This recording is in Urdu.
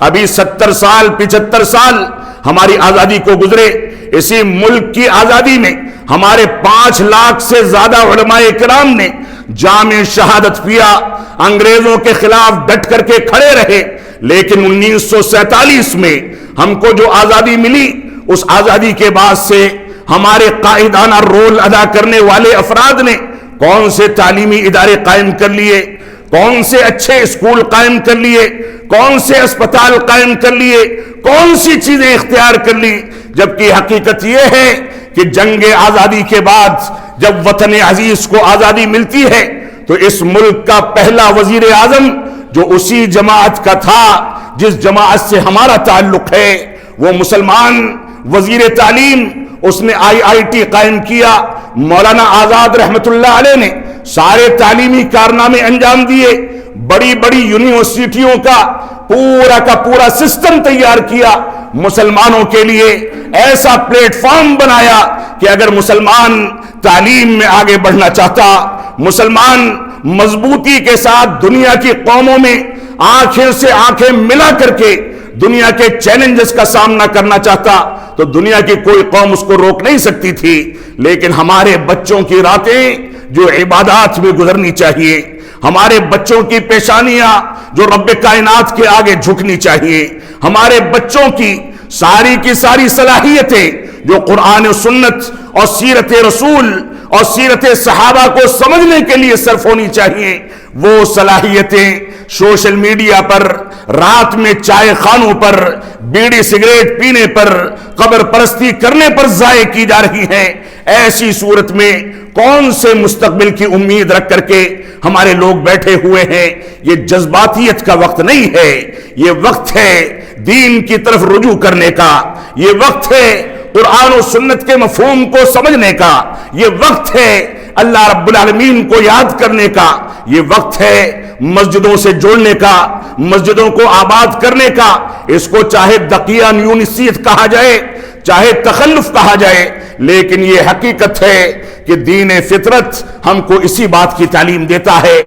ابھی 70 سال 75 سال ہماری آزادی کو گزرے. اسی ملک کی آزادی میں ہمارے 5 لاکھ سے زیادہ علماء کرام نے جام شہادت پیا، انگریزوں کے خلاف ڈٹ کر کے کھڑے رہے. لیکن 1947 میں ہم کو جو آزادی ملی، اس آزادی کے بعد سے ہمارے قائدانہ رول ادا کرنے والے افراد نے کون سے تعلیمی ادارے قائم کر لیے، کون سے اچھے اسکول قائم کر لیے، کون سے اسپتال قائم کر لیے، کون سی چیزیں اختیار کر لی. جبکہ حقیقت یہ ہے کہ جنگ آزادی کے بعد جب وطن عزیز کو آزادی ملتی ہے تو اس ملک کا پہلا وزیر اعظم جو اسی جماعت کا تھا جس جماعت سے ہمارا تعلق ہے، وہ مسلمان وزیر تعلیم، اس نے IIT قائم کیا. مولانا آزاد رحمت اللہ علیہ نے سارے تعلیمی کارنامے انجام دیے، بڑی بڑی یونیورسٹیوں کا پورا سسٹم تیار کیا، مسلمانوں کے لیے ایسا پلیٹ فارم بنایا کہ اگر مسلمان تعلیم میں آگے بڑھنا چاہتا، مسلمان مضبوطی کے ساتھ دنیا کی قوموں میں آنکھیں سے آنکھیں ملا کر کے دنیا کے چیلنجز کا سامنا کرنا چاہتا، تو دنیا کی کوئی قوم اس کو روک نہیں سکتی تھی. لیکن ہمارے بچوں کی راتیں جو عبادات میں گزرنی چاہیے، ہمارے بچوں کی پیشانیاں جو رب کائنات کے آگے جھکنی چاہیے، ہمارے بچوں کی ساری صلاحیتیں جو قرآن و سنت اور سیرت رسول اور سیرت صحابہ کو سمجھنے کے لیے صرف ہونی چاہیے، وہ صلاحیتیں سوشل میڈیا پر، رات میں چائے خانوں پر، بیڑی سگریٹ پینے پر، قبر پرستی کرنے پر ضائع کی جا رہی ہیں. ایسی صورت میں کون سے مستقبل کی امید رکھ کر کے ہمارے لوگ بیٹھے ہوئے ہیں؟ یہ جذباتیت کا وقت نہیں ہے، یہ وقت ہے دین کی طرف رجوع کرنے کا، یہ وقت ہے قرآن و سنت کے مفہوم کو سمجھنے کا، یہ وقت ہے اللہ رب العالمین کو یاد کرنے کا، یہ وقت ہے مسجدوں سے جوڑنے کا، مسجدوں کو آباد کرنے کا. اس کو چاہے دقیقہ یونیسیت کہا جائے، چاہے تخلف کہا جائے، لیکن یہ حقیقت ہے کہ دین فطرت ہم کو اسی بات کی تعلیم دیتا ہے.